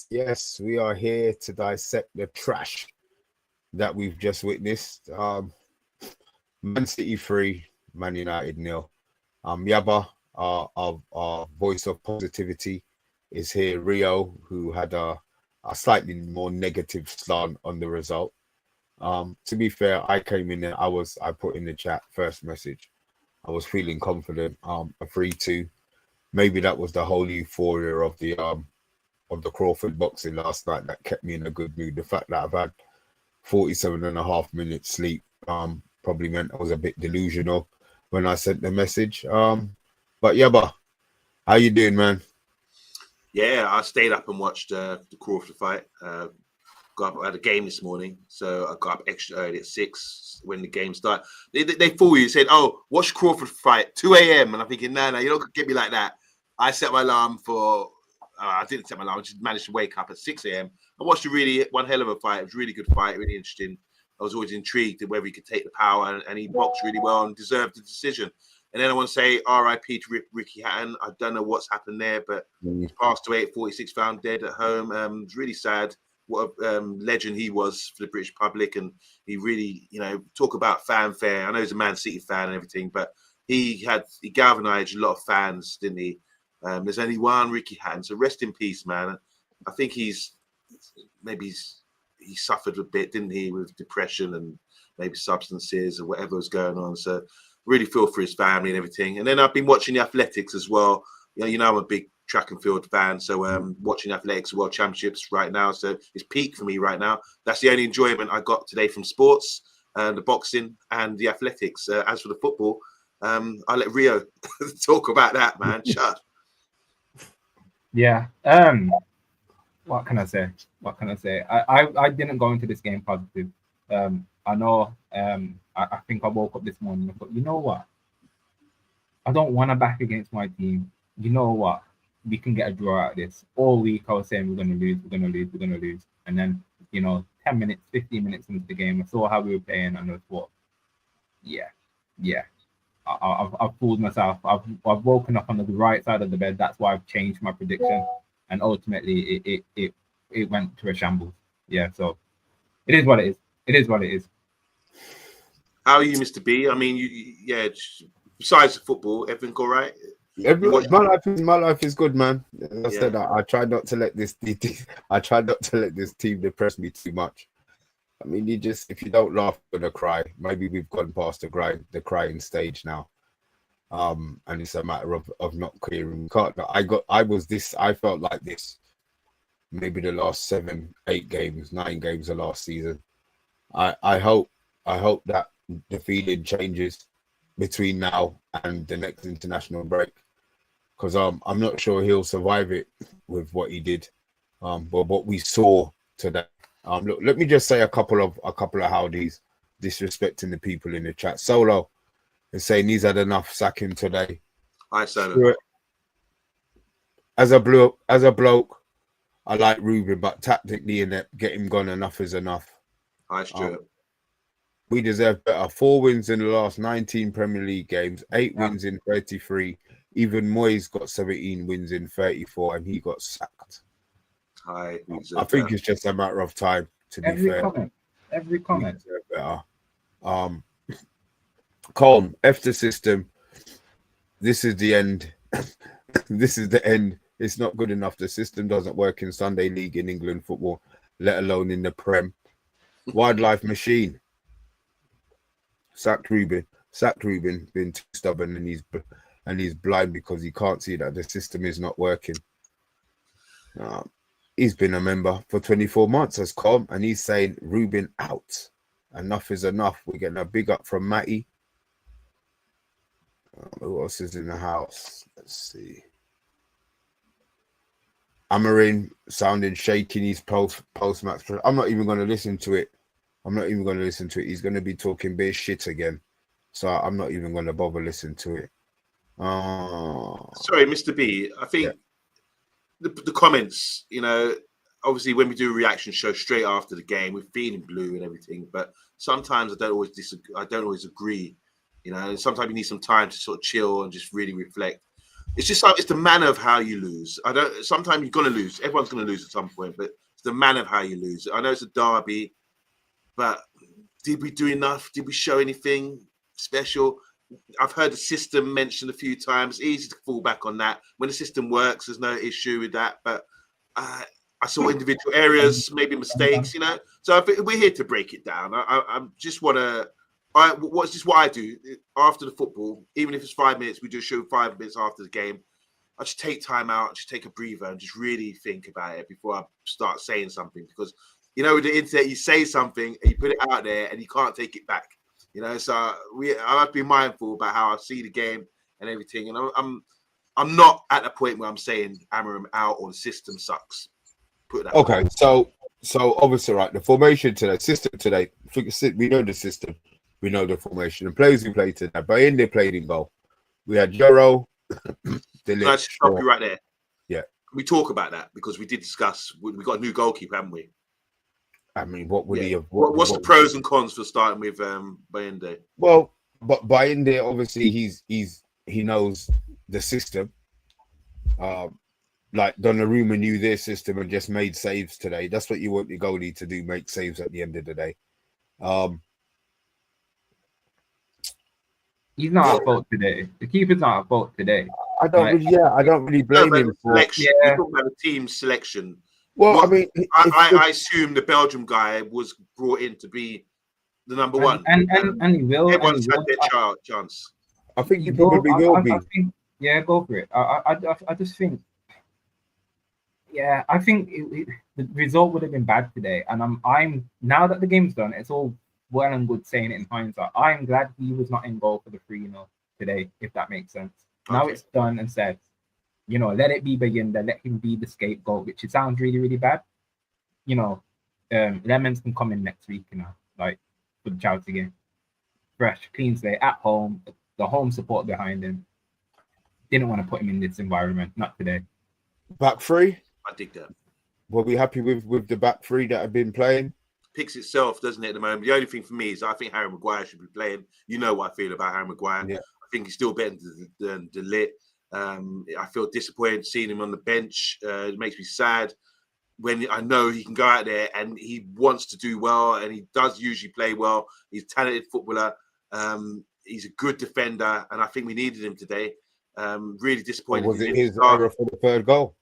yes, we are here to dissect the trash that we've just witnessed. Man City 3, Man United nil. Yaba, our voice of positivity, is here. Rio, who had a slightly more negative slant on the result. To be fair, I came in there. I put in the chat first message. I was feeling confident. A 3-2. Maybe that was the whole euphoria of the Crawford boxing last night that kept me in a good mood. The fact that I've had 47 and a half minutes sleep probably meant I was a bit delusional when I sent the message. But yeah, how you doing, man? Yeah, I stayed up and watched the Crawford fight. Got up, I had a game this morning, so I got up extra early at 6 when the game started. They fool you, said, "Oh, watch Crawford fight 2 a.m." and I'm thinking, no, you're not gonna get me like that. I set my alarm for. I didn't set my alarm. I just managed to wake up at 6 a.m. I watched one hell of a fight. It was a really good fight, really interesting. I was always intrigued at whether he could take the power, and he boxed really well and deserved the decision. And then I want to say R.I.P. to Ricky Hatton. I don't know what's happened there, but he passed away at 46, found dead at home. It's really sad. What a legend he was for the British public, and he really, talk about fanfare. I know he's a Man City fan and everything, but he galvanized a lot of fans, didn't he? There's only one Ricky Hatton, so rest in peace, man. I think he suffered a bit, didn't he, with depression and maybe substances or whatever was going on. So really feel for his family and everything. And then I've been watching the athletics as well. I'm a big track and field fan, so watching athletics world championships right now, so it's peak for me right now. That's the only enjoyment I got today from sports, the boxing and the athletics. As for the football, I'll let Rio talk about that, man. Shut. Yeah. What can I say? I didn't go into this game positive. I know. I think I woke up this morning and thought, you know what? I don't want to back against my team. You know what? We can get a draw out of this. All week I was saying we're going to lose. And then, 10 minutes, 15 minutes into the game, I saw how we were playing and I thought, yeah. I've fooled myself. I've woken up on the right side of the bed. That's why I've changed my prediction. And ultimately, it went to a shambles. Yeah, so it is what it is. How are you, Mr. B? I mean, besides the football, everything all right? My life is good, man. As I said, I try not to let this team depress me too much. I mean, if you don't laugh, you're gonna cry. Maybe we've gone past the crying stage now. And it's a matter of not clearing. I felt like this maybe the last 7, 8 games, 9 games of last season. I hope that the feeling changes between now and the next international break, because I'm not sure he'll survive it with what he did. But what we saw today. Look, let me just say a couple of howdies, disrespecting the people in the chat. Solo is saying he's had enough, sack him today. I Solo. As a bloke, I like Ruben, but tactically in it, get him gone, enough is enough. Hi, Stuart. We deserve better. 4 wins in the last 19 Premier League games, 8 wins in 33. Even Moyes got 17 wins in 34, and he got sacked. I think it's just a matter of time, to be fair. Every comment. Better. Calm. F the system. This is the end. This is the end. It's not good enough. The system doesn't work in Sunday League in England football, let alone in the Prem. Wildlife machine. Sacked Ruben. Been too stubborn, and he's blind because he can't see that the system is not working. He's been a member for 24 months as Calm, and he's saying Ruben out. Enough is enough. We're getting a big up from Matty. Who else is in the house? Let's see. AMORIM sounding shaky in his post-match. I'm not even going to listen to it. He's going to be talking bare shit again. So I'm not even going to bother listening to it. Sorry, Mr. B. I think the comments, obviously when we do a reaction show straight after the game, we're feeling blue and everything. But sometimes I don't always disagree. I don't always agree. Sometimes you need some time to sort of chill and just really reflect. it's just it's the manner of how you lose. Sometimes you're gonna lose. Everyone's gonna lose at some point, but it's the manner of how you lose. I know it's a derby, but did we do enough? Did we show anything special? I've heard the system mentioned a few times. Easy to fall back on that. When the system works, there's no issue with that. But I saw individual areas, maybe mistakes, So we're here to break it down. I just want to. What's just what I do after the football, even if it's 5 minutes, we just show 5 minutes after the game. I just take time out, just take a breather, and just really think about it before I start saying something. Because with the internet, you say something and you put it out there, and you can't take it back. So I have to be mindful about how I see the game and everything. And I'm not at the point where I'm saying AMORIM out or the system sucks. Put that. Okay, so obviously, right, the formation today, system today. We know the system. We know the formation. The players who played today, Bayende played in goal. We had Joro. Can I stop you right there? Yeah. We talk about that because we did discuss. We got a new goalkeeper, haven't we? I mean, what would he have? What's the pros and cons for starting with Bayende? Well, but Bayende, obviously, he knows the system. Like Donnarumma knew their system and just made saves today. That's what you want your goalie to do: make saves at the end of the day. He's not at fault today. The keeper's not at fault today. I don't really blame him for selection. You're talking about the team selection. Well, I mean, I assume the Belgium guy was brought in to be the number one, and he will. Everyone's had their chance. I think he probably will be. Yeah, go for it. I just think. Yeah, I think the result would have been bad today, and I'm now that the game's done, it's all well and good saying it in hindsight. I'm glad he was not in goal for the 3-0 today, if that makes sense. Okay. Now it's done and said, let it be Bayinda, let him be the scapegoat, which it sounds really, really bad. Lemons can come in next week, like for the Chelsea game. Fresh, clean slate, at home, the home support behind him. Didn't want to put him in this environment, not today. Back three? I dig that. Were we happy with the back three that have been playing? Picks itself, doesn't it, at the moment? The only thing for me is I think Harry Maguire should be playing. You know what I feel about Harry Maguire. Yeah. I think he's still better than De Ligt. I feel disappointed seeing him on the bench. It makes me sad when I know he can go out there and he wants to do well, and he does usually play well. He's a talented footballer. He's a good defender, and I think we needed him today. Really disappointed. Or was it his error for the third goal?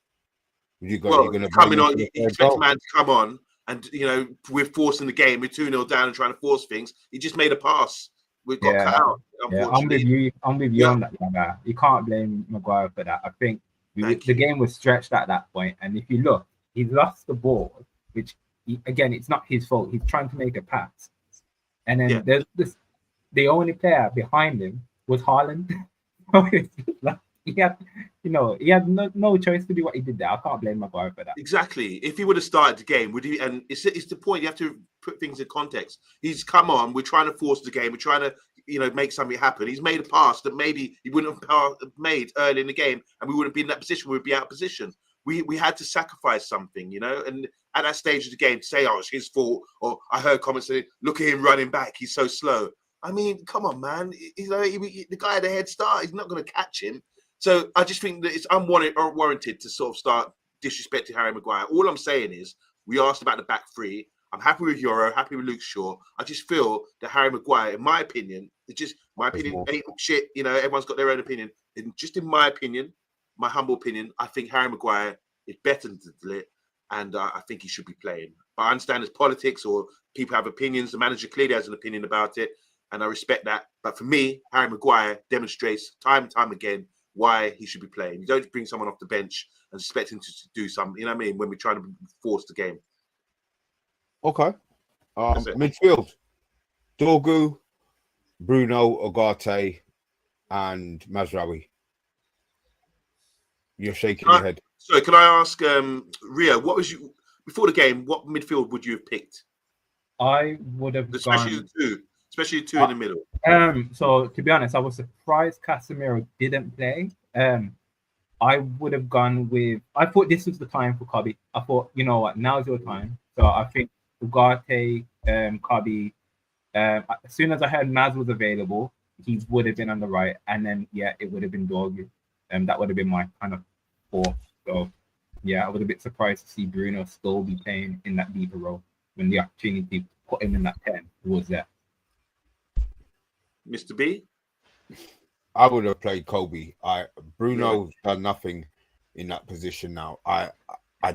Coming on, you expect a man to come on, and we're forcing the game. We're 2-0 down and trying to force things. He just made a pass. We got cut out. Yeah, I'm with you on that, Maguire. You can't blame Maguire for that. I think the game was stretched at that point, and if you look, he lost the ball, which again, it's not his fault. He's trying to make a pass, and then there's this. The only player behind him was Haaland. He had no choice to do what he did there. I can't blame Maguire for that. Exactly. If he would have started the game, would he? And it's the point. You have to put things in context. He's come on. We're trying to force the game. We're trying to, make something happen. He's made a pass that maybe he wouldn't have made early in the game, and we wouldn't be in that position. We'd be out of position. We had to sacrifice something, and at that stage of the game, to say, "Oh, it's his fault," or I heard comments saying, "Look at him running back. He's so slow." I mean, come on, man. The guy had a head start. He's not going to catch him. So I just think that it's unwarranted to sort of start disrespecting Harry Maguire. All I'm saying is we asked about the back three. I'm happy with Euro, happy with Luke Shaw. I just feel that Harry Maguire, in my opinion, it's just my opinion, ain't shit. Everyone's got their own opinion. And just in my opinion, my humble opinion, I think Harry Maguire is better than De Ligt, and I think he should be playing. But I understand there's politics or people have opinions. The manager clearly has an opinion about it, and I respect that. But for me, Harry Maguire demonstrates time and time again why he should be playing. You don't bring someone off the bench and expect him to do something, you know what I mean, when we're trying to force the game. Okay. Midfield. Dorgu, Bruno, Ugarte, and Mazraoui. You're shaking your head. So can I ask Ria, what was you before the game, what midfield would you have picked? I would have especially the two in the middle. So to be honest, I was surprised Casemiro didn't play. I would have gone with. I thought this was the time for Kobe. I thought, you know what, now's your time. So I think Ugarte, Kobe. As soon as I heard Maz was available, he would have been on the right, and then it would have been Dorgu. That would have been my kind of 4. So yeah, I was a bit surprised to see Bruno still be playing in that deeper role when the opportunity to put him in that 10 was there. Mr. B? I would have played Kobe. Bruno's done nothing in that position now. I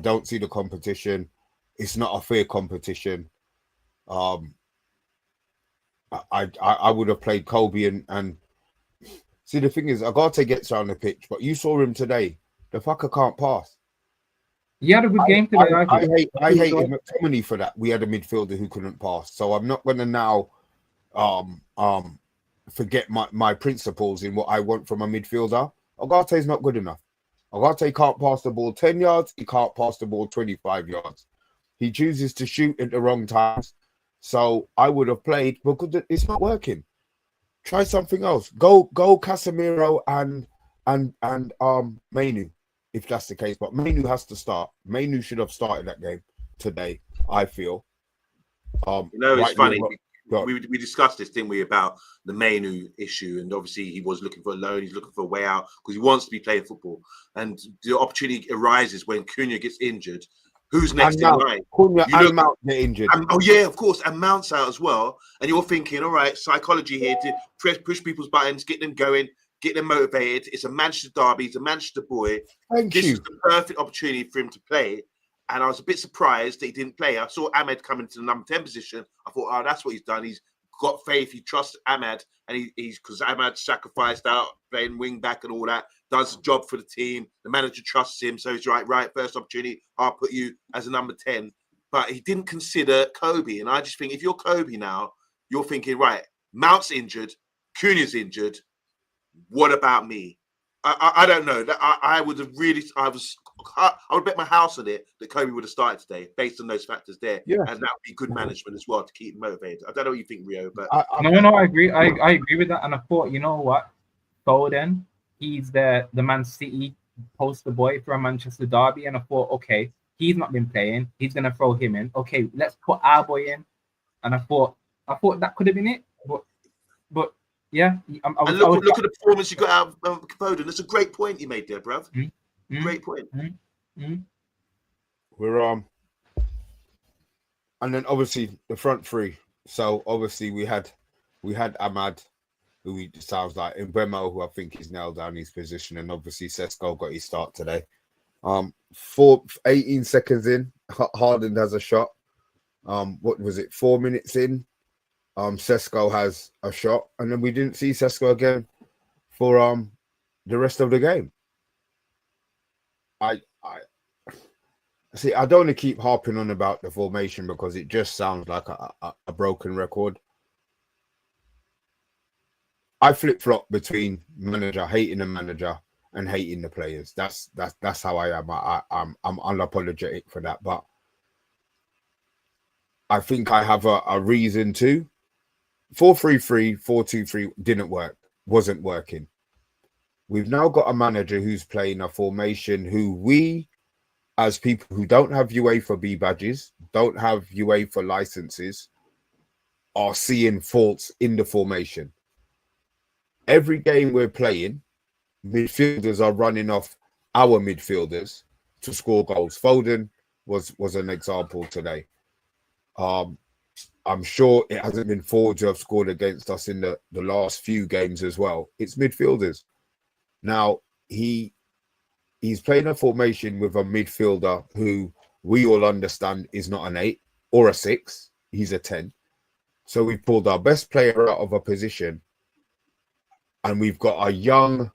don't see the competition. It's not a fair competition. I would have played Kobe and see, the thing is, Agate gets around the pitch, but you saw him today. The fucker can't pass. He had a good game today. I hate McTominay for that. We had a midfielder who couldn't pass, so I'm not going to now forget my principles in what I want from a midfielder. Agate's not good enough. Agate can't pass the ball 10 yards. He can't pass the ball 25 yards. He chooses to shoot at the wrong times. So I would have played, because it's not working. Try something else. Go Casemiro and Mainu, if that's the case. But Mainu has to start. Mainu should have started that game today, I feel. It's funny. We discussed this, didn't we, about the Mainu issue, and obviously he was looking for a loan. He's looking for a way out because he wants to be playing football. And the opportunity arises when Cunha gets injured. Who's next in line? Cunha and Mount get injured. Of course, and Mount's out as well. And you're thinking, all right, psychology here to push people's buttons, get them going, get them motivated. It's a Manchester derby. He's a Manchester boy. This is the perfect opportunity for him to play. And I was a bit surprised that he didn't play. I saw Ahmed come into the number 10 position. I thought, oh, that's what he's done. He's got faith. He trusts Ahmed. And he's because Ahmed sacrificed out playing wing back and all that. Does the job for the team. The manager trusts him. So he's right, first opportunity, I'll put you as a number 10. But he didn't consider Kobe. And I just think if you're Kobe now, you're thinking, right, Mount's injured. Cunha's injured. What about me? I don't know. I would bet my house on it that Kobe would have started today based on those factors there. Yeah. And that would be good management as well to keep him motivated. I don't know what you think, Rio, but No, I agree. I agree with that. And I thought, you know what? Foden, he's the Man City poster boy for a Manchester derby. And I thought, okay, he's not been playing. He's gonna throw him in. Okay, let's put our boy in. And I thought that could have been it. But yeah, look at the performance you got out of Foden. That's a great point you made there, bruv. Great point. We're and then obviously the front three. So obviously we had Ahmad, who sounds like Mbemo, who I think he's nailed down his position, and obviously Sesko got his start today. 18 seconds in, Haaland has a shot. What was it? 4 minutes in, Sesko has a shot, and then we didn't see Sesko again for the rest of the game. I see. I don't want to keep harping on about the formation because it just sounds like a broken record. I flip-flop between hating the manager and hating the players. That's how I am. I'm unapologetic for that, but I think I have a reason to. 4-3-3, 4-2-3 wasn't working. We've now got a manager who's playing a formation who we, as people who don't have UEFA B badges, don't have UEFA licenses, are seeing faults in the formation. Every game we're playing, midfielders are running off our midfielders to score goals. Foden was an example today. I'm sure it hasn't been forwards who have scored against us in the last few games as well. It's midfielders. Now, he's playing a formation with a midfielder who we all understand is not an 8 or a 6. He's a 10. So we've pulled our best player out of a position, and we've got a young,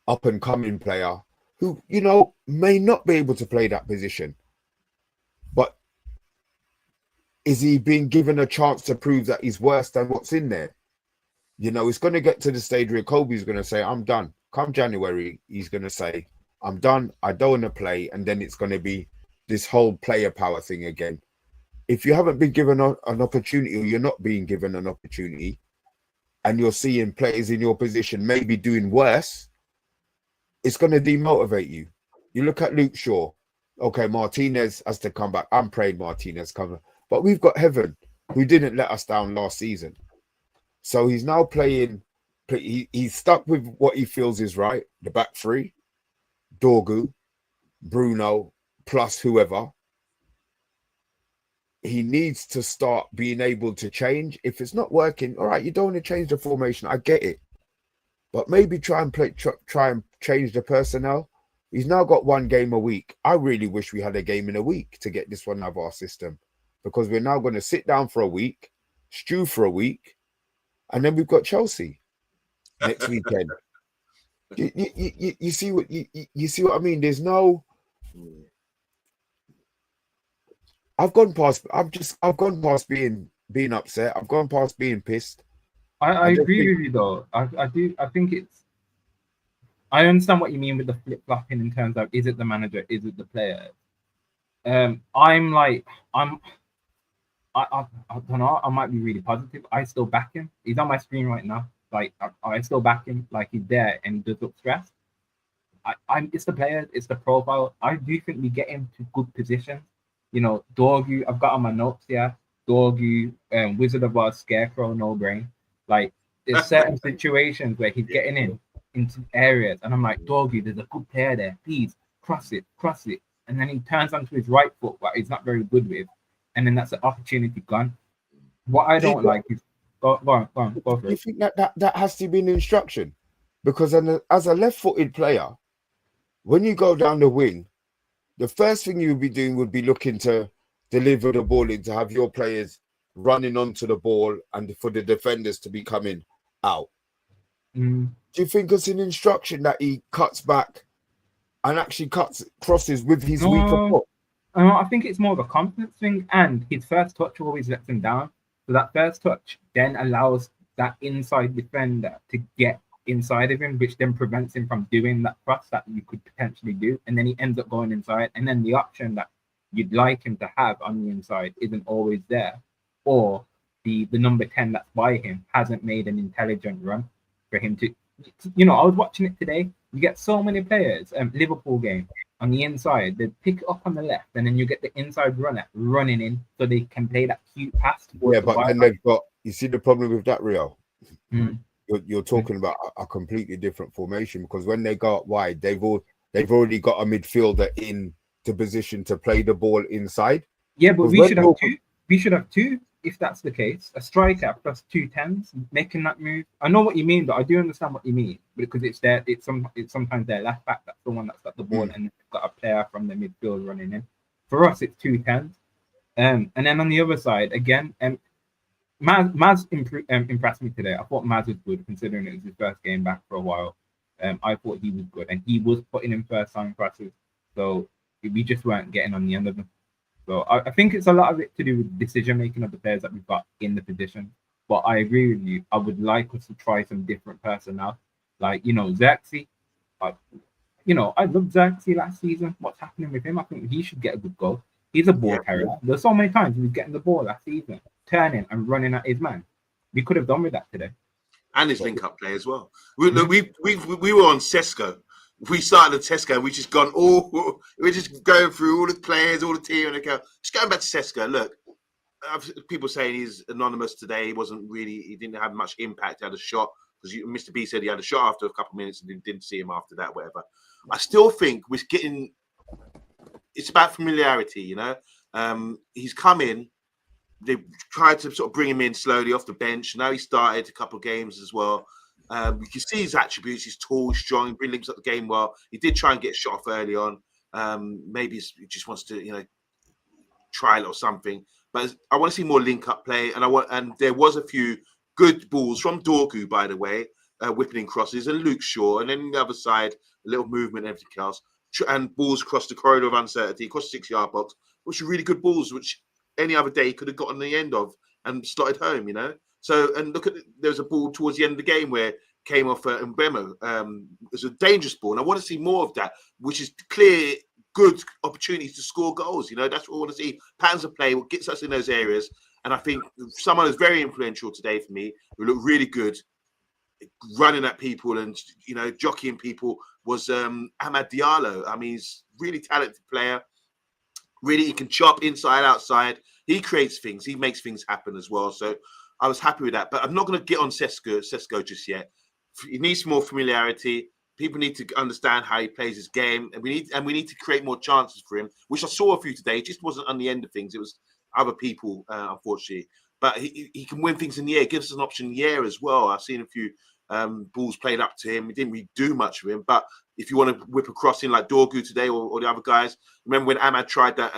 up-and-coming player who, may not be able to play that position. But is he being given a chance to prove that he's worse than what's in there? It's going to get to the stage where Kobe's going to say, I'm done. Come January, he's going to say, I'm done. I don't want to play. And then it's going to be this whole player power thing again. If you haven't been given an opportunity, or you're not being given an opportunity, and you're seeing players in your position maybe doing worse, it's going to demotivate you. You look at Luke Shaw. Okay, Martinez has to come back. I'm praying Martinez comes back. But we've got Heaven, who didn't let us down last season. So he's now playing. He's stuck with what he feels is right, the back three. Dorgu, Bruno, plus whoever. He needs to start being able to change. If it's not working, all right, you don't want to change the formation. I get it. But maybe try and change the personnel. He's now got 1 game a week. I really wish we had a game in a week to get this one out of our system, because we're now going to sit down for a week, stew for a week, and then we've got Chelsea next weekend. You see what you see what I mean? There's no. I've gone past being upset. I've gone past being pissed. I agree with you though. I think it's. I understand what you mean with the flip flopping in terms of, is it the manager, is it the player? I don't know. I might be really positive. I still back him. He's on my screen right now. Like I still back him. Like, he's there and he does look stressed. It's the players, it's the profile. I do think we get him to good positions. You know, Dorgu, I've got on my notes here. Dorgu, Wizard of Oz, Scarecrow, No Brain. Like, there's certain situations where he's getting into areas, and I'm like, Dorgu, there's a good player there. Please cross it. And then he turns onto his right foot, what he's not very good with, and then that's the opportunity gone. What I don't like is go on. Go for it. You think that has to be an instruction? Because as a left-footed player, when you go down the wing, the first thing you would be doing would be looking to deliver the ball in, to have your players running onto the ball and for the defenders to be coming out. Do you think it's an instruction that he cuts back and actually crosses with his weaker foot? I think it's more of a confidence thing, and his first touch always lets him down. So that first touch then allows that inside defender to get inside of him, which then prevents him from doing that cross that you could potentially do, and then he ends up going inside, and then the option that you'd like him to have on the inside isn't always there, or the number 10 that's by him hasn't made an intelligent run for him to, you know. I was watching it today. You get so many players, Liverpool game, on the inside, they pick it up on the left, and then you get the inside runner running in so they can play that cute pass. Yeah, but then they've got, you see the problem with that, Rio? You're talking about a completely different formation, because when they go up wide, they've already got a midfielder in the position to play the ball inside. Yeah, but we should have two. We should have two if that's the case. A striker plus 2 10s making that move. I know what you mean, but I do understand what you mean, because it's sometimes their left back that's the one that's got the ball and got a player from the midfield running in. For us, it's 2 10s. And then on the other side again, Maz impressed me today. I thought Maz was good, considering it was his first game back for a while. I thought he was good, and he was putting in first time crosses, so we just weren't getting on the end of them. So I think it's a lot of it to do with decision making of the players that we've got in the position. But I agree with you. I would like us to try some different personnel, like, you know, Xerxes. I loved Xerxes last season. What's happening with him? I think he should get a good goal. He's a ball carrier. There's so many times he was getting the ball last season, turning and running at his man. We could have done with that today. And his link-up play as well. We were on Sesko. We started at Sesko, and we're just going through all the players, all the team, and just going back to Sesko. Look, people saying he's anonymous today. He didn't have much impact. He had a shot, because Mr. B said he had a shot after a couple of minutes and didn't see him after that, whatever. I still think it's about familiarity, you know. He's come in. They tried to sort of bring him in slowly off the bench. Now he started a couple of games as well. You can see his attributes. He's tall, strong, really links up the game well. He did try and get a shot off early on. Maybe he just wants to, you know, try it or something. But I want to see more link-up play. And there was a few good balls from Dorgu, by the way, whipping in crosses, and Luke Shaw. And then on the other side, a little movement and everything else. And balls across the corridor of uncertainty, across the 6-yard box, which are really good balls, which any other day could have gotten the end of and slotted home, you know. So, and look there was a ball towards the end of the game where came off Mbemo. It was a dangerous ball, and I want to see more of that, which is clear, good opportunities to score goals. You know, that's what I want to see. Patterns of play, what gets us in those areas. And I think someone who's very influential today for me, who looked really good, running at people and, you know, jockeying people, was Amad Diallo. I mean, he's a really talented player. Really, he can chop inside, outside. He creates things. He makes things happen as well. So I was happy with that. But I'm not going to get on Sesko just yet. He needs more familiarity. people need to understand how he plays his game, and we need to create more chances for him, which I saw a few today. It just wasn't on the end of things. It was other people, unfortunately. But he can win things in the air. Gives us an option in the air as well. I've seen a few balls played up to him. He didn't really do much with him. But if you want to whip a cross in like Dorgu today or the other guys, remember when Ahmad tried that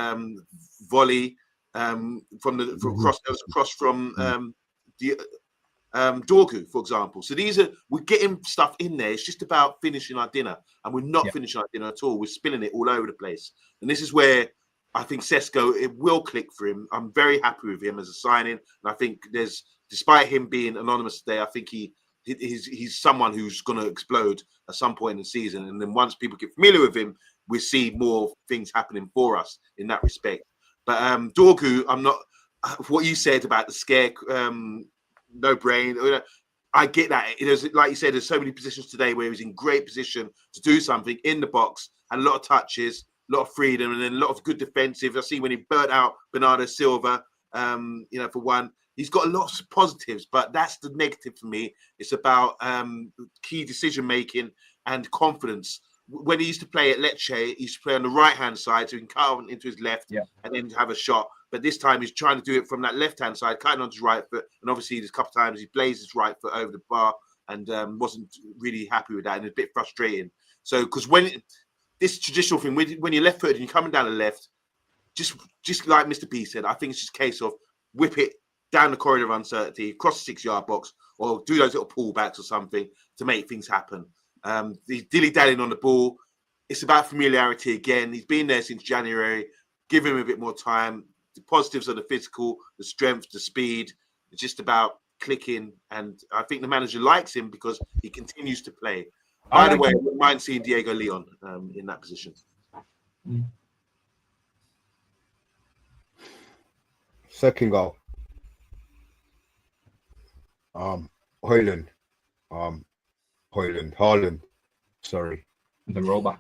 volley from Dorgu, for example. So we're getting stuff in there. It's just about finishing our dinner, and we're not finishing our dinner at all. We're spilling it all over the place, and this is where I think Sesko, it will click for him. I'm very happy with him as a signing, and I think despite him being anonymous today, I think he's someone who's going to explode at some point in the season, and then once people get familiar with him, we see more things happening for us in that respect. But Dorgu, I'm not. What you said about the scare. No brain. I get that. Like you said, there's so many positions today where he was in great position to do something in the box, had a lot of touches, a lot of freedom, and then a lot of good defensive. I see when he burnt out Bernardo Silva, for one. He's got a lot of positives, but that's the negative for me. It's about key decision making and confidence. When he used to play at Lecce, he used to play on the right-hand side, so he can cut into his left and then have a shot. But this time he's trying to do it from that left-hand side, cutting on his right foot. And obviously there's a couple of times he blazed his right foot over the bar and wasn't really happy with that, and it's a bit frustrating. So, because when this traditional thing, when you're left-footed and you're coming down the left, just like Mr. B said, I think it's just a case of whip it down the corridor of uncertainty, across the 6-yard box, or do those little pullbacks or something to make things happen. He's dilly-dallying on the ball. It's about familiarity again. He's been there since January. Give him a bit more time. The positives are the physical, the strength, the speed. It's just about clicking. And I think the manager likes him because he continues to play. By the way, I wouldn't mind seeing Diego Leon in that position. Second goal. Haaland. Sorry. The robot.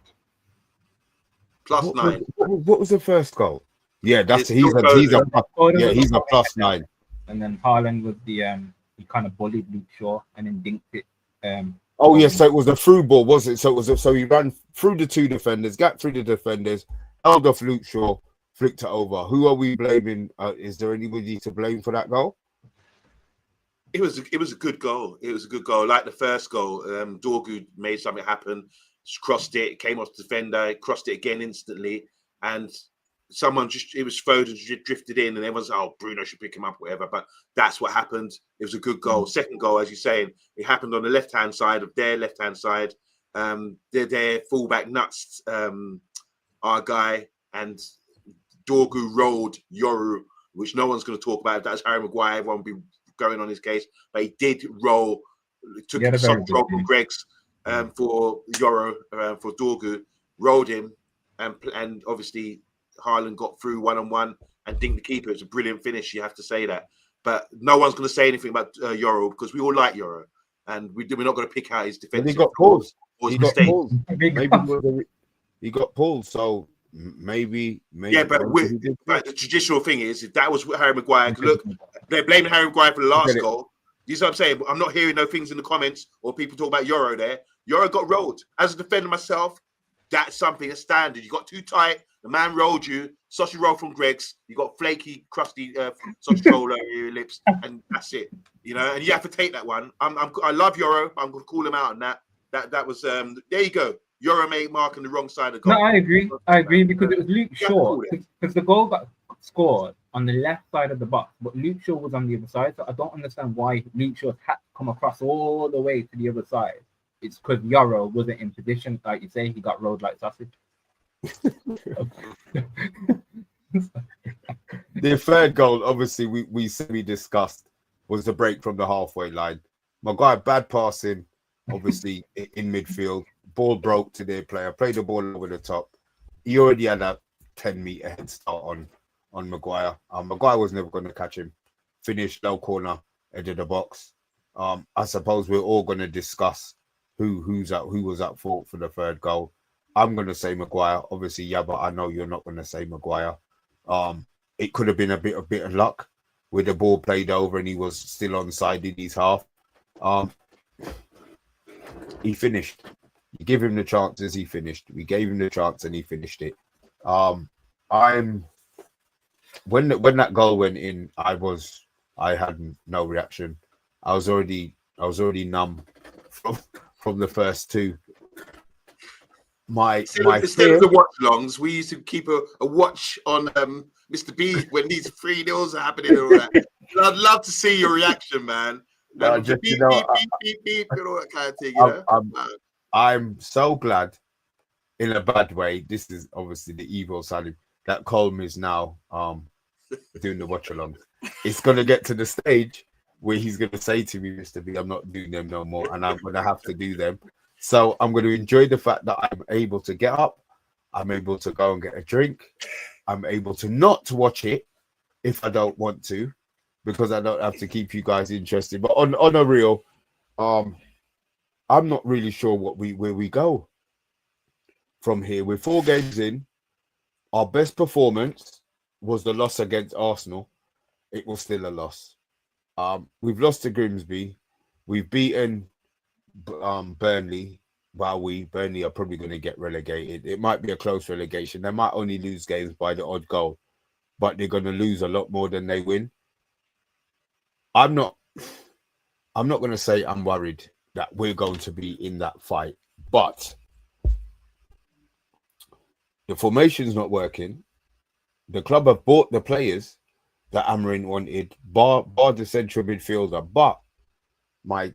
+9. What was the first goal? Yeah, he's a +9. And then Haaland was the he kind of bullied Luke Shaw and then dinked it. So it was a through ball, was it? So he ran through the two defenders, got through the defenders, held off Luke Shaw, flicked it over. Who are we blaming? Is there anybody to blame for that goal? It was a good goal. It was a good goal. Like the first goal, Dorgu made something happen, crossed it, came off the defender, crossed it again instantly, and it was Foden drifted in, and everyone's like, oh, Bruno should pick him up, whatever. But that's what happened. It was a good goal. Second goal, as you're saying, it happened on the left-hand side of their left-hand side. Their fullback nuts, our guy, and Dorgu rolled Yoru, which no one's going to talk about. That's Harry Maguire. Everyone will be going on his case, but he did roll. Took a soft roll from Greg's for Yoru, for Dorgu, rolled him, and obviously Haaland got through one-on-one and dinked the keeper. It's a brilliant finish, you have to say that. But no one's going to say anything about Yoru because we all like Yoru, and we're not going to pick out his defensive. He got pulled. He got pulled. So maybe. Yeah, but the traditional thing is, if that was Harry Maguire, look, they're blaming Harry Maguire for the last goal. You see what I'm saying? I'm not hearing no things in the comments or people talk about Yoru there. Yoru got rolled. As a defender myself, that's something that's standard. You got too tight. The man rolled you. Sausage roll from Greg's. You got flaky, crusty sausage roll over your lips, and that's it. You know, and you have to take that one. I love Yoru. I'm going to call him out on that. That was there. You go. Yoru made mark on the wrong side of the goal. No, I agree because it was Luke Shaw. Because the goal got scored on the left side of the box, but Luke Shaw was on the other side. So I don't understand why Luke Shaw had to come across all the way to the other side. It's because Yoru wasn't in position, like you say. He got rolled like sausage. The third goal, obviously, we discussed, was the break from the halfway line. Maguire, bad passing, obviously, in midfield. Ball broke to their player, played the ball over the top. He already had a 10-meter head start on Maguire. Maguire was never going to catch him. Finished low corner, edge of the box. I suppose we're all going to discuss who was at fault for the third goal. I'm going to say Maguire. Obviously, yeah, but I know you're not going to say Maguire. It could have been a bit of luck with the ball played over and he was still onside in his half. He finished. give him the chances, he finished. We gave him the chance and he finished it. When that goal went in, I had no reaction. I was already numb from the first two. Instead of the watch longs, we used to keep a watch on Mr. B when these 3-0s are happening and all that. I'd love to see your reaction, man. Beep, beep, beep, and all that kind of thing, you know? I'm so glad, in a bad way. This is obviously the evil side that Colm is now doing the watch along. It's gonna get to the stage where he's gonna say to me, Mr. B, I'm not doing them no more, and I'm gonna have to do them. So I'm going to enjoy the fact that I'm able to get up. I'm able to go and get a drink. I'm able to not watch it if I don't want to, because I don't have to keep you guys interested. But on a real, I'm not really sure where we go from here. We're 4 games in. Our best performance was the loss against Arsenal. It was still a loss. We've lost to Grimsby. We've beaten Burnley. Burnley are probably going to get relegated. It might be a close relegation. They might only lose games by the odd goal, but they're going to lose a lot more than they win. I'm not going to say I'm worried that we're going to be in that fight, but the formation's not working. The club have bought the players that AMORIM wanted, bar the central midfielder. But my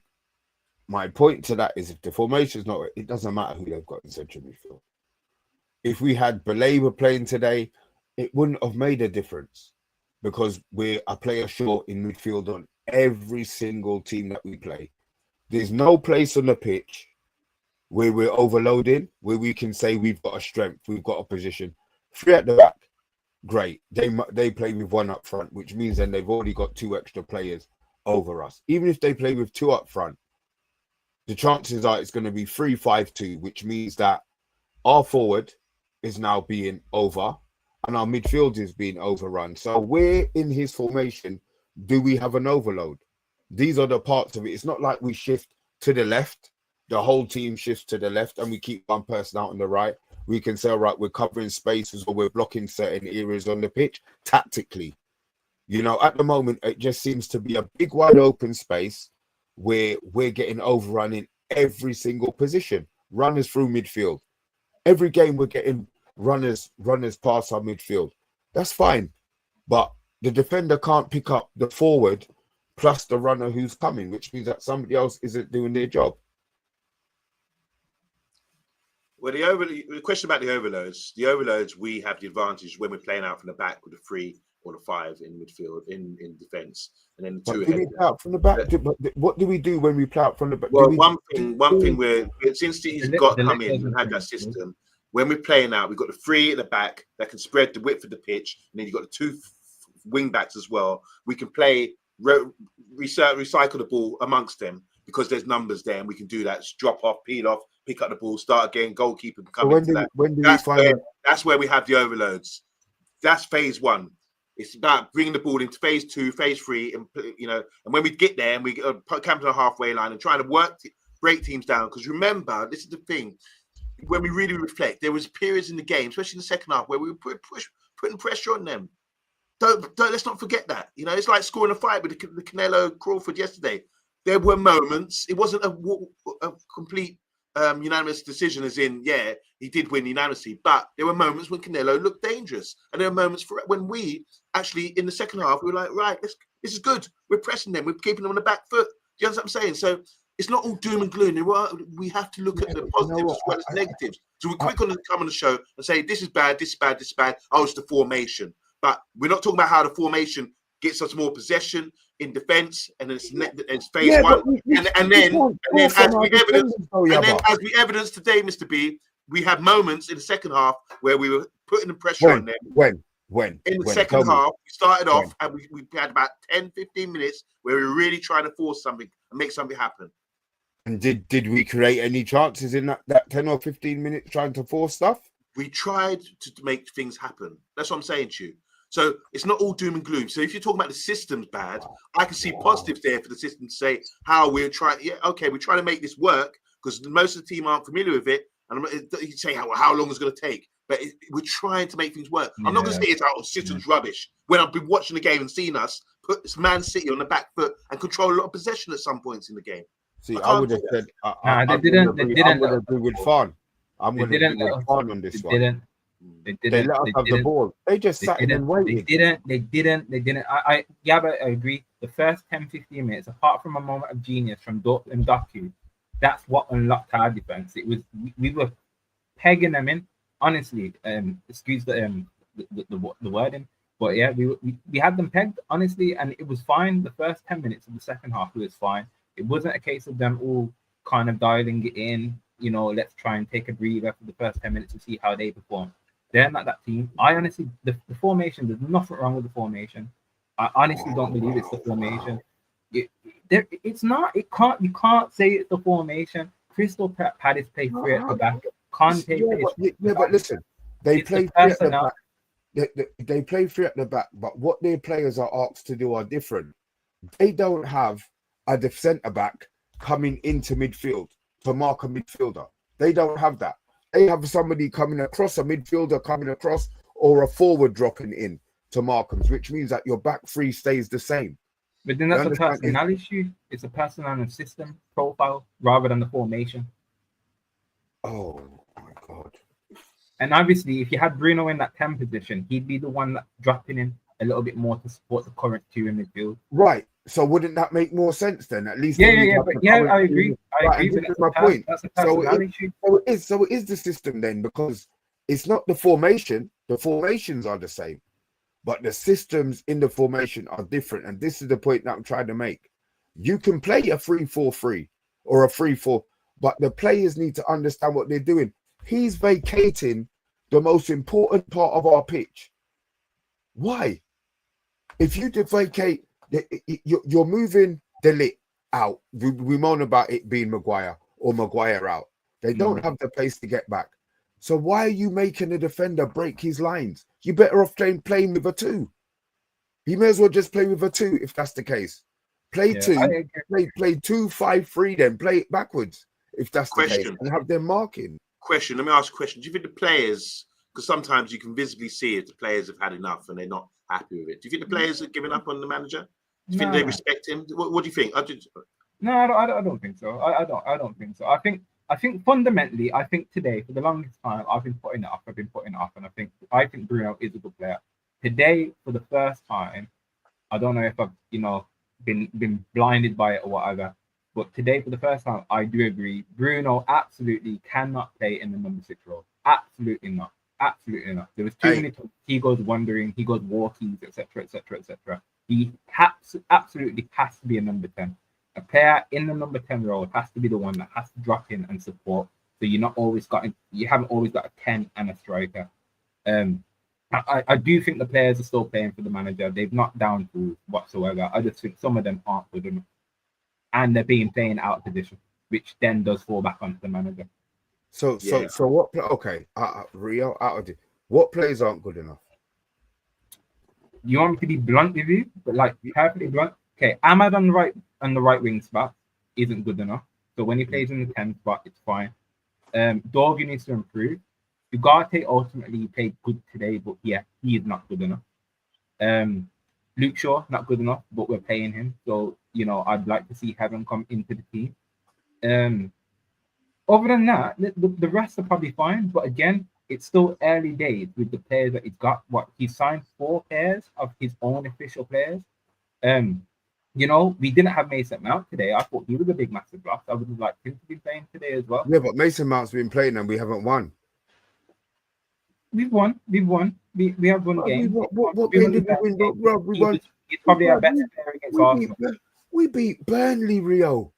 point to that is, if the formation's not, it doesn't matter who they've got in central midfield. If we had Baleba playing today, it wouldn't have made a difference, because we're a player short in midfield on every single team that we play. There's no place on the pitch where we're overloading, where we can say we've got a strength, we've got a position. 3 at the back, great. They play with 1 up front, which means then they've already got 2 extra players over us. Even if they play with 2 up front, the chances are it's going to be 3-5-2, which means that our forward is now being over and our midfield is being overrun. So where in his formation do we have an overload? These are the parts of it. It's not like we shift to the left, the whole team shifts to the left, and we keep one person out on the right. We can say, all right, we're covering spaces or we're blocking certain areas on the pitch tactically. You know, at the moment, it just seems to be a big wide open space where we're getting overrun in every single position. Runners through midfield. Every game we're getting runners past our midfield. That's fine. But the defender can't pick up the forward plus the runner who's coming, which means that somebody else isn't doing their job. Well, the question about the overloads, we have the advantage when we're playing out from the back with the 3 or the 5 in midfield, in defence, and then the 2 ahead. We play out from the back? What do we do when we play out from the back? Well, one thing where since he's got to come in and have that system, when we're playing out, we've got the 3 at the back that can spread the width of the pitch, and then you've got the 2 wing backs as well. We can play recycle the ball amongst them because there's numbers there, and we can do that. Just drop off, peel off, pick up the ball, start again, goalkeeper can come into that. That's where we have the overloads. That's phase 1. It's about bringing the ball into phase 2, phase 3, and and when we get there and we come to the halfway line and try to break teams down. Because remember, this is the thing: when we really reflect, there was periods in the game, especially in the second half, where we were putting pressure on them. Don't let's not forget that. You know, it's like scoring a fight with the Canelo Crawford yesterday. There were moments. It wasn't a complete unanimous decision, as in, yeah, he did win unanimously, but there were moments when Canelo looked dangerous, and there were moments when we actually in the second half we were like, right, this is good. We're pressing them. We're keeping them on the back foot. Do you understand what I'm saying? So it's not all doom and gloom. We have to look at the positives as well as negatives. So we're quick on to come on the show and say this is bad, this is bad, this is bad. Oh, it's the formation, but we're not talking about how the formation gets us more possession in defence, and it's phase 1, and then as we evidence today, Mr. B, we have moments in the second half where we were putting the pressure on them. When in the second half, we started off and we had about 10-15 minutes where we were really trying to force something and make something happen. And did we create any chances in that 10 or 15 minutes trying to force stuff? We tried to make things happen. That's what I'm saying to you. So it's not all doom and gloom. So if you're talking about the system's bad, I can see positives there for the system to say how we're trying. Yeah, okay, we're trying to make this work, because most of the team aren't familiar with it. And you say how long it's going to take, but we're trying to make things work. I'm not going to say it's our system's rubbish when I've been watching the game and seen us put Man City on the back foot and control a lot of possession at some points in the game. See, I would have said they didn't. I'm going to agree with Fawn. I'm going to agree with Fawn on this one. They let us have the ball. They just sat in and waited. They didn't. I agree. The first 10-15 minutes, apart from a moment of genius from Doku, that's what unlocked our defense. It was we were pegging them in. Honestly, excuse the wording, but yeah, we had them pegged honestly, and it was fine. The first 10 minutes of the second half, it was fine. It wasn't a case of them all kind of dialing it in. You know, let's try and take a breather for the first 10 minutes to see how they perform. They're not that team. I honestly, the formation, there's nothing wrong with the formation. I honestly don't believe it's the formation. It's not. You can't say it's the formation. Crystal Palace play three at the back. But listen, they play three at the back. They play three at the back, but what their players are asked to do are different. They don't have a centre back coming into midfield to mark a midfielder. They don't have that. They have somebody coming across, a midfielder coming across, or a forward dropping in to Markham's, which means that your back three stays the same. But then that's a personnel issue. It's a personnel and system profile rather than the formation. Oh my God. And obviously, if you had Bruno in that 10 position, he'd be the one that dropping in a little bit more to support the current two in midfield. Right. So wouldn't that make more sense then? At least I agree. I agree. That's my point. That's a personnel issue. So it is the system then, because it's not the formation. The formations are the same, but the systems in the formation are different. And this is the point that I'm trying to make. You can play a 3-4-3 or a 3-4, but the players need to understand what they're doing. He's vacating the most important part of our pitch. Why? If you vacate, you're moving the lit out. We moan about it being Maguire or Maguire out. They don't have the pace to get back. So why are you making a defender break his lines? You better off playing with a 2. He may as well just play with a 2 if that's the case. Play 2, play 2-5-3, then play it backwards if that's the case, and have them marking. Let me ask a question. Do you think the players, because sometimes you can visibly see if the players have had enough and they're not happy with it, do you think the players are giving up on the manager? Do you think they respect him? What do you think? No, I don't think so. I don't think so. I think fundamentally, I think today, for the longest time, I've been putting it off, and I think Bruno is a good player. Today, for the first time, I don't know if I've been blinded by it or whatever, but today, for the first time, I do agree. Bruno absolutely cannot play in the number 6 role. Absolutely not. Absolutely not. There was too many times he goes wandering, he goes walkies, etc., etc., etc. He absolutely has to be a number 10. A player in the number 10 role has to be the one that has to drop in and support. So you haven't always got a 10 and a striker. I do think the players are still playing for the manager. They've not down tools whatsoever. I just think some of them aren't good enough, and they're being playing out of position, which then does fall back onto the manager. So what? Okay, Rio, what players aren't good enough? You want me to be blunt with you, but like perfectly blunt? Okay, Ahmad on the right wing spot isn't good enough. So when he plays in the 10th spot, it's fine. Dorgu needs to improve. Ugarte ultimately played good today, but yeah, he is not good enough. Luke Shaw, not good enough, but we're paying him. So, I'd like to see Heaven come into the team. Other than that, the rest are probably fine. But again, it's still early days with the players that he's got. He signed 4 pairs of his own official players. We didn't have Mason Mount today. I thought he was a big, massive loss. I would have liked him to be playing today as well. Yeah, but Mason Mount's been playing and we haven't won. We've won. We have won games. What game did we win? We won. He's probably our best player against Arsenal. We beat Burnley, Rio,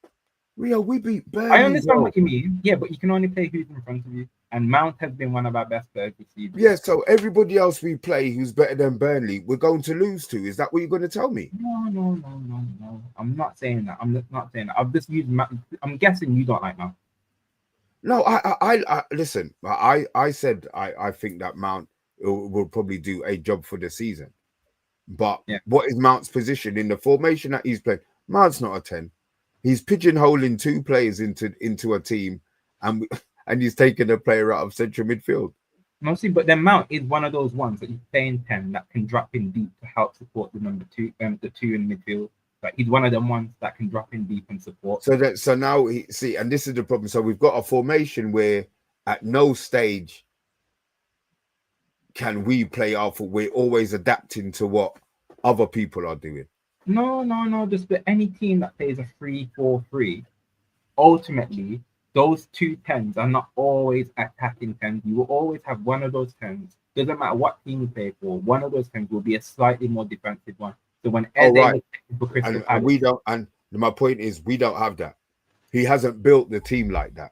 we beat Burnley. I understand what you mean. Yeah, but you can only play who's in front of you. And Mount has been one of our best players this season. Yeah, so everybody else we play who's better than Burnley, we're going to lose to. Is that what you're going to tell me? No. I'm not saying that. I'm not saying that. I've just used Mount. I'm guessing you don't like Mount. No, I listen. I said I think that Mount will probably do a job for the season. But what is Mount's position in the formation that he's playing? Mount's not a 10. He's pigeonholing 2 players into a team, and and he's taking a player out of central midfield. Mostly, but then Mount is one of those ones that you play in 10 that can drop in deep to help support the number 2, the 2 in midfield. Like he's one of them ones that can drop in deep and support. So now and this is the problem. So we've got a formation where at no stage can we play alpha. We're always adapting to what other people are doing. No. Just any team that plays a 3-4-3, ultimately those 2 10s are not always attacking 10s. You will always have one of those 10s. Doesn't matter what team you play for. One of those 10s will be a slightly more defensive one. So when and we don't. And my point is, we don't have that. He hasn't built the team like that.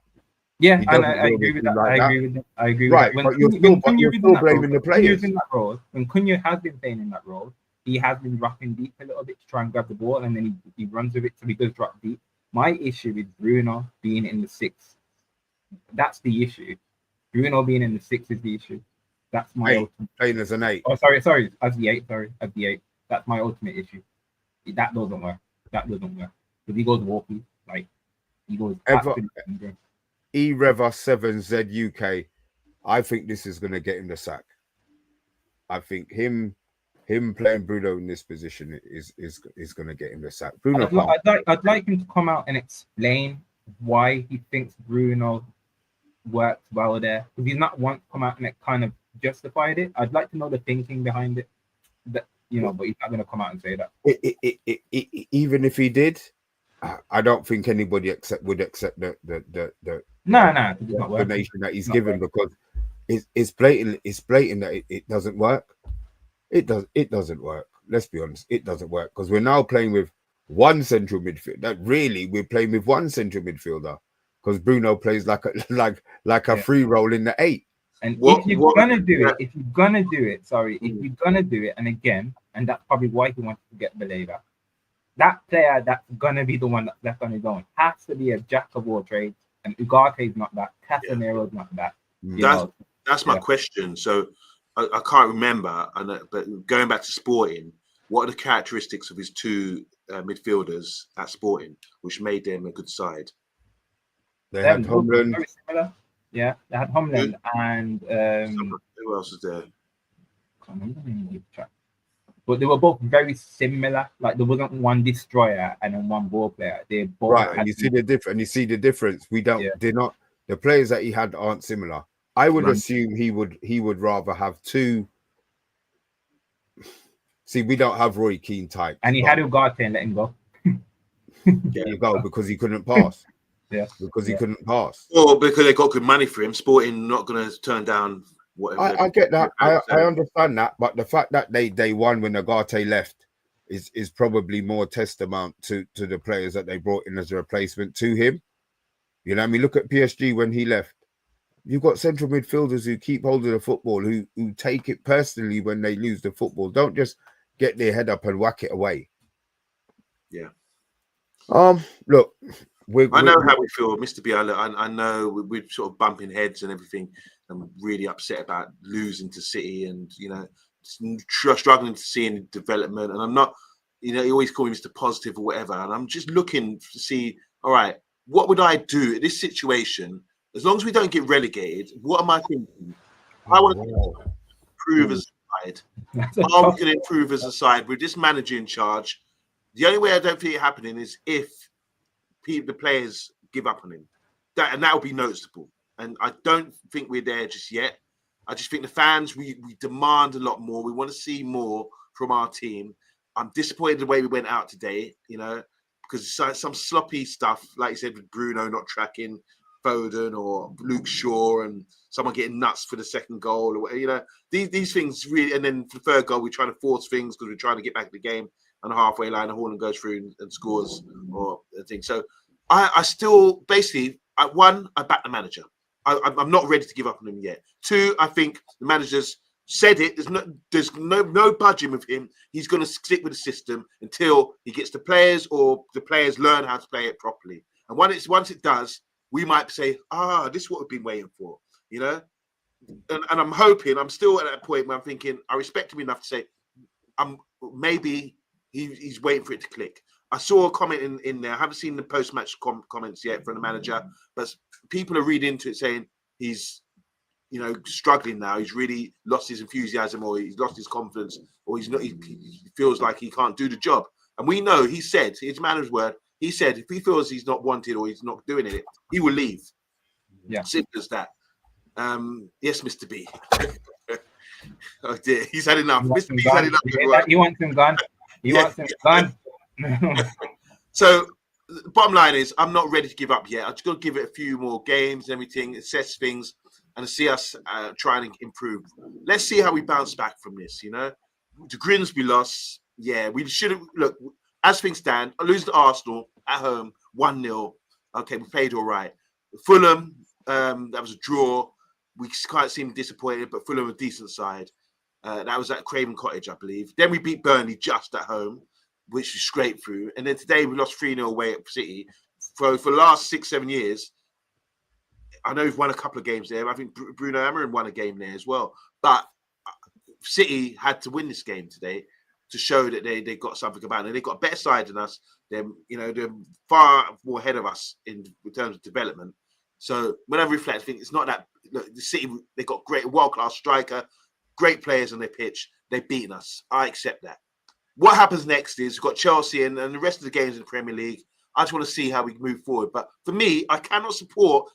Yeah, and I agree with that. Like I agree with that. I agree right, with that. but you're still blaming the players. When Cunha has been playing in that role, he has been dropping deep a little bit to try and grab the ball, and then he runs with it, so he does drop deep. My issue is Bruno being in the 6. That's the issue. Bruno being in the 6 is the issue. That's my ultimate. Playing as an 8. Oh, sorry, as the 8. Sorry, as the 8. That's my ultimate issue. That doesn't work. Because he goes walkie, like he goes. eReva7ZUK. I think this is going to get him the sack. I think him playing Bruno in this position is going to get him the sack. Bruno, I'd like him to come out and explain why he thinks Bruno worked well there, because he's not once come out and kind of justified it. I'd like to know the thinking behind it. That but he's not going to come out and say that. Even if he did, I don't think anybody would accept the explanation that he's given, because it's blatant. It's blatant that it doesn't work. It doesn't work. Let's be honest, it doesn't work, because we're now playing with one central midfielder. That really we're playing with one central midfielder, because Bruno plays like a free role in the 8. And if you're gonna do it, and again, and that's probably why he wants to get Baleba, that player that's gonna be the one that's left on his own has to be a jack of all trades, and Ugarte's not that, Casemiro's not that. That's my question. So I can't remember, but going back to Sporting, what are the characteristics of his 2 midfielders at Sporting which made them a good side? They had Homeland. Very similar. Yeah, they had Homeland and who else is there? I can't remember the name of the track. But they were both very similar. Like there wasn't one destroyer and then one ball player. They both right. And you see the difference. We don't. They're not. The players that he had aren't similar. I would assume he would rather have 2. See, we don't have Roy Keane type. And he had Ugarte and let him go. There you go, because he couldn't pass. Yeah, because he couldn't pass. Or because they got good money for him. Sporting not going to turn down whatever. I get that. I understand that, but the fact that they won when Ugarte left is probably more testament to the players that they brought in as a replacement to him. You know what I mean? Look at PSG when he left. You've got central midfielders who keep hold of the football, who take it personally when they lose the football. Don't just get their head up and whack it away. Yeah. Look. I know how we feel, Mr. Biala. I know we're sort of bumping heads and everything. I'm really upset about losing to City and, struggling to see any development. And I'm not, you always call me Mr. Positive or whatever. And I'm just looking to see, all right, what would I do in this situation? As long as we don't get relegated, what am I thinking? I want to improve as a side. Are we going to improve as a side with this manager in charge? The only way I don't see it happening is if the players give up on him, that will be noticeable. And I don't think we're there just yet. I just think the fans, we demand a lot more. We want to see more from our team. I'm disappointed the way we went out today, because some sloppy stuff, like you said, with Bruno not tracking Foden or Luke Shaw and someone getting nuts for the second goal, or these things really. And then for the third goal, we're trying to force things because we're trying to get back to the game. On the halfway line, Haaland goes through and scores or thing. So I still basically, I back the manager. I'm not ready to give up on him yet. 2, I think the manager's said it. There's no budging with him. He's going to stick with the system until he gets the players or the players learn how to play it properly. And once it does, we might say, this is what we've been waiting for, And I'm hoping. I'm still at that point where I'm thinking I respect him enough to say, maybe. He's waiting for it to click. I saw a comment in there. I haven't seen the post-match comments yet from the manager, but people are reading into it saying he's, you know, struggling now. He's really lost his enthusiasm, or he's lost his confidence, or he's not. He feels like he can't do the job. And we know he said, his manager's word, he said if he feels he's not wanted or he's not doing it, he will leave. Yeah, simple as that. Yes, Mr. B. Oh dear, he's had enough. Mr. B's had enough. He wants him gone. He wants him gone. So, the bottom line is, I'm not ready to give up yet. I'm just going to give it a few more games and everything, assess things, and see us trying to improve. Let's see how we bounce back from this, you know. The Grimsby loss, yeah, we should have, look, as things stand, lose to Arsenal at home, 1-0. Okay, we played all right. Fulham, that was a draw. We quite seemed disappointed, but Fulham a decent side. That was at Craven Cottage, I believe. Then we beat Burnley just at home, which we scraped through. And then today we lost 3-0 away at City. For the last 6-7 years, I know we've won a couple of games there. I think Bruno AMORIM won a game there as well. But City had to win this game today to show that they got something about it. And they've got a better side than us. They're far more ahead of us in terms of development. So when I reflect, I think it's not that. Look, the City, they've got great world-class striker, great players on their pitch. They've beaten us. I accept that. What happens next is we've got Chelsea and the rest of the games in the Premier League. I just want to see how we move forward. But for me, I cannot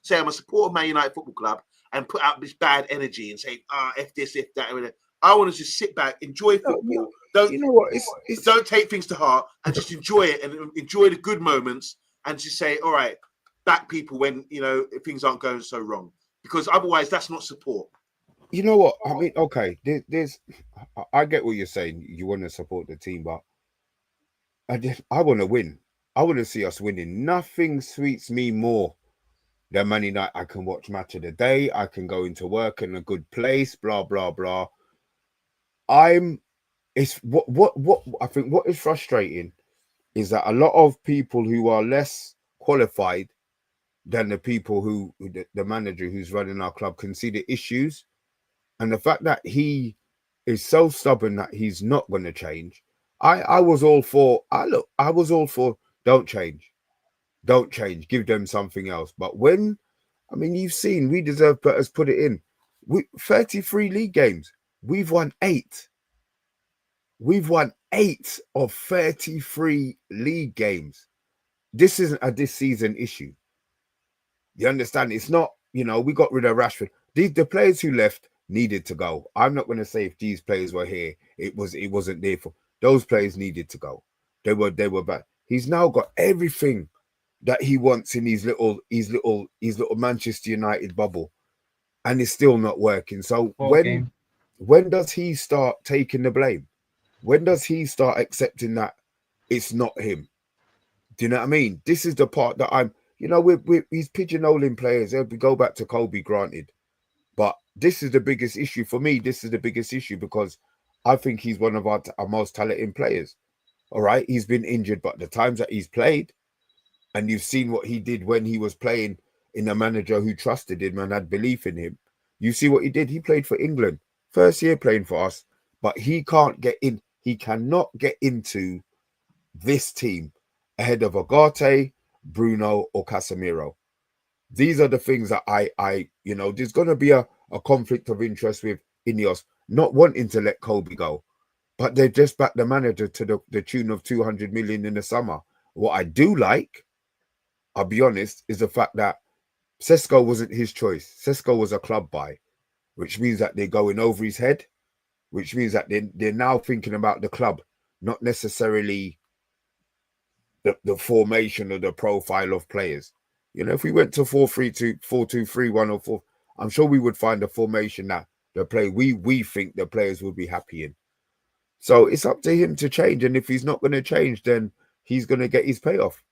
say I'm a supporter of Man United Football Club and put out this bad energy and say, F this, F that. I want to just sit back, enjoy football. Don't, you know what? Don't take things to heart and just enjoy it and enjoy the good moments and just say, all right, back people when, you know, things aren't going so wrong. Because otherwise, that's not support. You know what? I mean, okay, I get what you're saying. You want to support the team, but I want to win. I want to see us winning. Nothing sweets me more than Man United. I can watch match of the day. I can go into work in a good place. Blah blah blah. It's what I think. What is frustrating is that a lot of people who are less qualified than the people who the manager who's running our club can see the issues. And the fact that he is so stubborn that he's not going to change, I was all for. I was all for. Don't change, give them something else. But when, I mean, you've seen we deserve better. Put it in. 33 league games. We've won 8. We've won 8 of 33 league games. This isn't a this season issue. You understand? It's not. You know, we got rid of Rashford. The players who left needed to go. I'm not going to say if these players were here, it wasn't there for those players needed to go. They were bad. He's now got everything that he wants in his little Manchester United bubble, and it's still not working. So when does he start taking the blame? When does he start accepting that it's not him? Do you know what I mean? This is the part that I'm. You know, he's pigeonholing players. We go back to Kobe, granted. But this is the biggest issue for me. This is the biggest issue because I think he's one of our most talented players. All right. He's been injured, but the times that he's played, and you've seen what he did when he was playing in a manager who trusted him and had belief in him. You see what he did. He played for England. First year playing for us, but he can't get in. He cannot get into this team ahead of Agate, Bruno, or Casemiro. These are the things that I you know, there's going to be a conflict of interest with Ineos not wanting to let Kobe go, but they just backed the manager to the tune of 200 million in the summer. What I do like, I'll be honest, is the fact that Sesko wasn't his choice. Sesko was a club buy, which means that they're going over his head, which means that they're now thinking about the club, not necessarily the formation or the profile of players. You know, if we went to 4-3-2, 4-2-3-1 or 4, I'm sure we would find a formation that we think the players will be happy in. So it's up to him to change. And if he's not going to change, then he's going to get his payoff.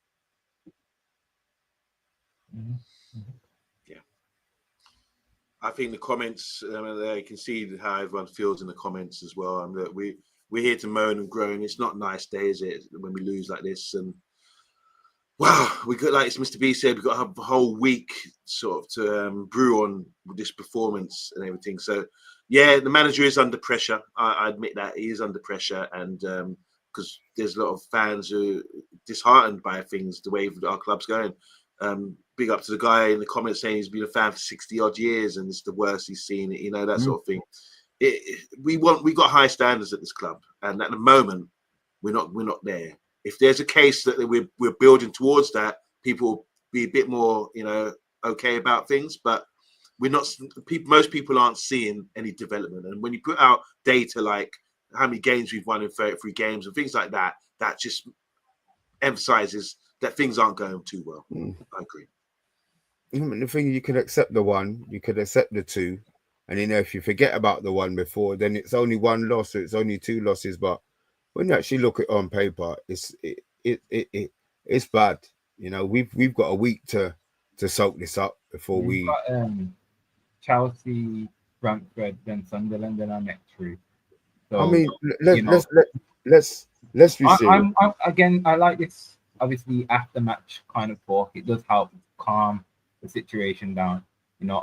Yeah. I think the comments, you can see how everyone feels in the comments as well. And we're here to moan and groan. It's not a nice day, is it, when we lose like this? And wow, we got, like Mr. B said, we've got a whole week sort of to brew on this performance and everything. So, yeah, the manager is under pressure. I admit that he is under pressure, and because there's a lot of fans who are disheartened by things, the way our club's going. Big up to the guy in the comments saying he's been a fan for 60 odd years and it's the worst he's seen it, that sort of thing. We got high standards at this club, and at the moment we're not there. If there's a case that we're building towards that, people will be a bit more okay about things, but we're not. Most people aren't seeing any development, and when you put out data like how many games we've won in 33 games and things like that, that just emphasizes that things aren't going too well. I agree. The thing, you could accept the one, you could accept the two, and if you forget about the one before, then it's only one loss, or it's only two losses. But when you actually look at it on paper, it's bad. We've got a week to soak this up before We've got Chelsea, Brentford, then Sunderland in our next three. So, I mean, let's be serious. I like this. Obviously, after match kind of talk, it does help calm the situation down.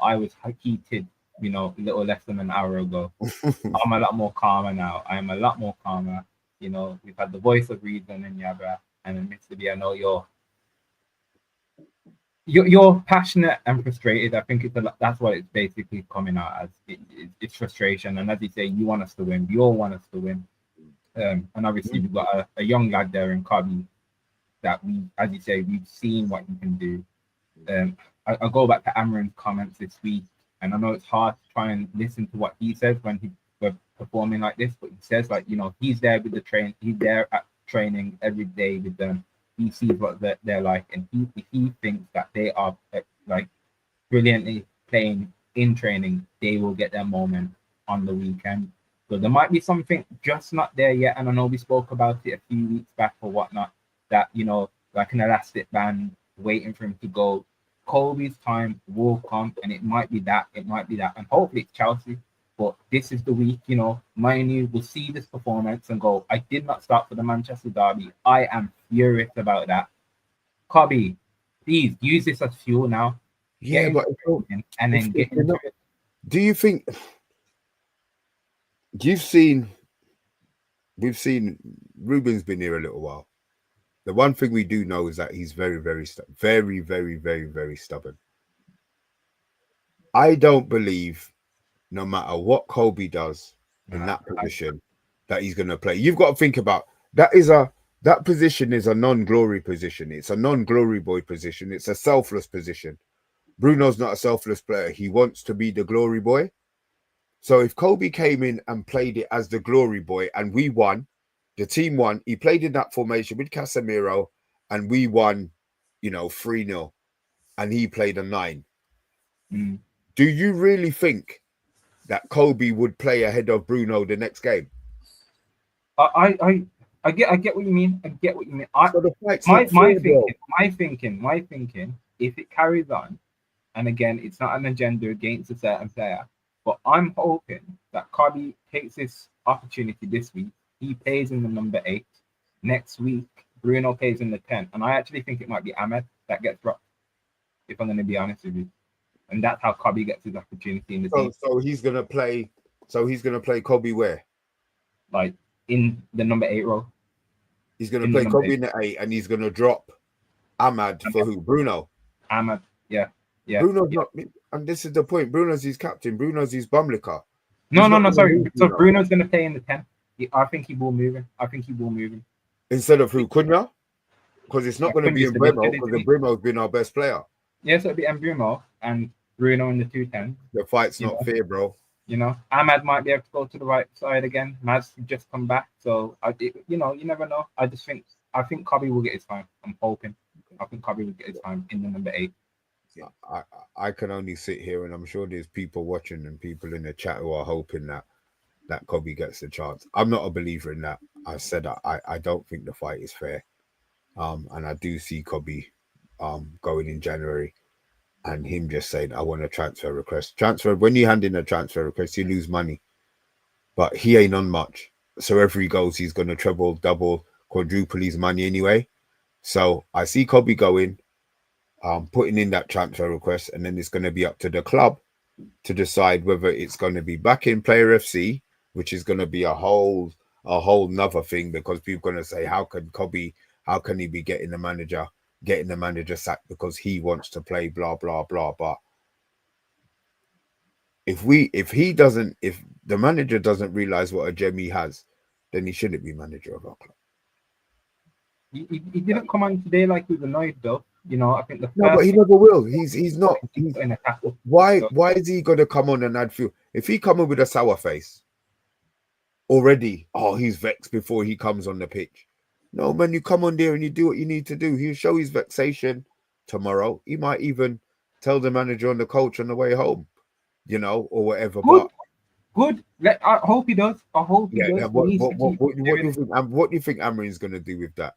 I was heated, a little less than an hour ago. I'm a lot more calmer now. I'm a lot more calmer. We've had the voice of reason in Yabra, and Mr. B, I know you're passionate and frustrated. I think that's what it's basically coming out as. It's frustration, and as you say, you want us to win. We all want us to win. And obviously, we've got a young lad there in Kobe that as you say, we've seen what he can do. I go back to AMORIM's comments this week, and I know it's hard to try and listen to what he says when we're performing like this, but he says he's there with the he's there at training every day with them. He sees what they're like, and he thinks that they are brilliantly playing in training. They will get their moment on the weekend. So there might be something just not there yet, and I know we spoke about it a few weeks back or whatnot, that like an elastic band waiting for him to go. Kobe's time will come, and it might be that, and hopefully it's Chelsea. But this is the week, Man U will see this performance and go, I did not start for the Manchester derby. I am furious about that. Kobe, please use this as fuel now. Yeah, but and then get into it. Do you think we've seen Ruben's been here a little while? The one thing we do know is that he's very, very, very, very, very, very stubborn. I don't believe, no matter what Kobe does in that position, that he's going to play. You've got to think about that position is a non-glory position. It's a non-glory boy position. It's a selfless position. Bruno's not a selfless player. He wants to be the glory boy. So if Kobe came in and played it as the glory boy and we won, the team won, he played in that formation with Casemiro and we won, 3-0, and he played a 9. Do you really think that Kobe would play ahead of Bruno the next game? I get what you mean. My thinking, if it carries on, and again, it's not an agenda against a certain player, but I'm hoping that Kobe takes this opportunity this week. He plays in the number 8. Next week, Bruno plays in the 10. And I actually think it might be Ahmed that gets dropped, if I'm going to be honest with you. And that's how Kobe gets his opportunity in the team. So he's going to play. So he's going to play Kobe where? Like in the number 8 role. He's going to play Kobe in the 8, and he's going to drop Ahmed for who? Bruno. Ahmed, yeah. Bruno's not, and this is the point. Bruno's his captain. Bruno's his bumlicker. No, sorry. So Bruno's going to play in the 10. I think he will move him. Instead of who? Cunha? Because it's not going to be Mbeumo, because Mbeumo's been our best player. Yes, it'll be Mbeumo and Bruno in the 2-10. The fight's not fair, bro. Ahmad might be able to go to the right side again. Mad's just come back, so you never know. I think Kobe will get his time. I'm hoping. I think Kobe will get his time in the number 8. Yeah. I can only sit here, and I'm sure there's people watching and people in the chat who are hoping that Kobe gets the chance. I'm not a believer in that. I said I don't think the fight is fair. And I do see Kobe going in January and him just saying, I want a transfer request. When you hand in a transfer request, you lose money. But he ain't on much. So wherever he goes, he's going to treble, double, quadruple his money anyway. So I see Kobe going, putting in that transfer request, and then it's going to be up to the club to decide whether it's going to be back in Player FC, which is going to be a whole a whole nother thing, because people are gonna say, how can he be getting the manager sacked because he wants to play, blah blah blah. But if the manager doesn't realize what a gem he has, then he shouldn't be manager of our club. He didn't come on today like he was annoyed though. You know, I think but he never will. He's not. Why is he gonna come on and add fuel? If he come in with a sour face already, he's vexed before he comes on the pitch. No, man, you come on there and you do what you need to do. He'll show his vexation tomorrow. He might even tell the manager and the coach on the way home, you know, or whatever. Good. I hope he does. I hope he does. What do you think Amorim's gonna do with that?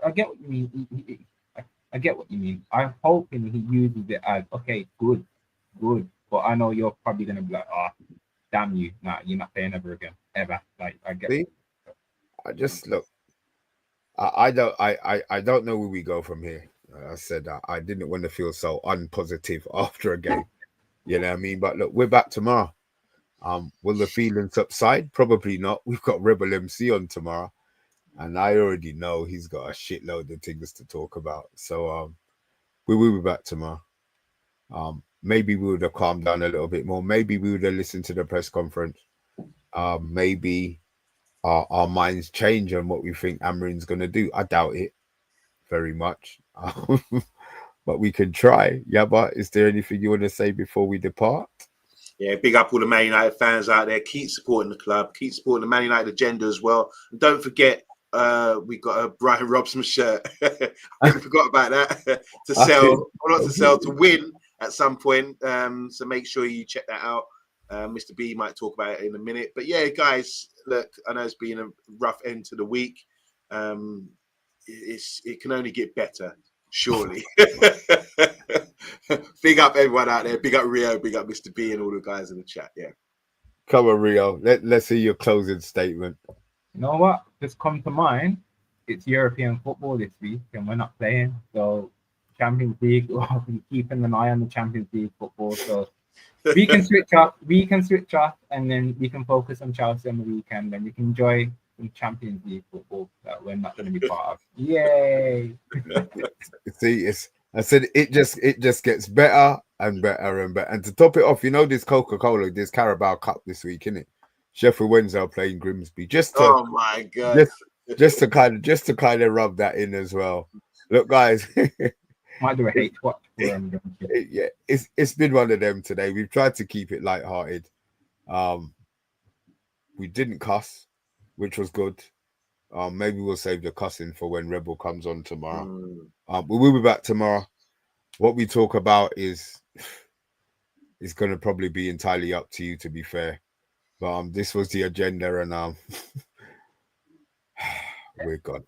I get what you mean. I get what you mean. I'm hoping he uses it as, okay, good. But I know you're probably gonna be like, damn you, nah, you're not playing ever again, ever. Like, I get. See? I just look. I don't know where we go from here. I said I didn't want to feel so unpositive after a game. You know what I mean? But look, we're back tomorrow. Will the feelings subside? Probably not. We've got Rebel MC on tomorrow. And I already know he's got a shitload of things to talk about. So we will be back tomorrow. Maybe we would have calmed down a little bit more. Maybe we would have listened to the press conference. Maybe our minds change on what we think Amorim's going to do. I doubt it very much. But we can try. Yeah, but is there anything you want to say before we depart? Yeah, big up all the Man United fans out there. Keep supporting the club. Keep supporting the Man United agenda as well. And don't forget, we got a Brian Robson shirt. I forgot about that to sell, or not to sell, to win at some point. So make sure you check that out. Mr. B might talk about it in a minute. But yeah, guys, look, I know it's been a rough end to the week. It can only get better, surely. Big up everyone out there. Big up Rio. Big up Mr. B and all the guys in the chat. Yeah. Come on, Rio. Let's see your closing statement. You know what? Just come to mind. It's European football this week, and we're not playing. So Champions League, we'll be keeping an eye on the Champions League football. So we can switch off, and then we can focus on Chelsea on the weekend, and we can enjoy some Champions League football that we're not going to be part of. Yay! See, I said it just gets better and better and better. And to top it off, you know, this Coca-Cola, this Carabao Cup this week, innit? Sheffield Wednesday are playing Grimsby. Oh my god! Just to kind of rub that in as well. Look, guys. Might do a hate watch. Yeah, it's been one of them today. We've tried to keep it lighthearted. We didn't cuss, which was good. Maybe we'll save the cussing for when Rebel comes on tomorrow. We will be back tomorrow. What we talk about is going to probably be entirely up to you, to be fair. But this was the agenda, and we're gone.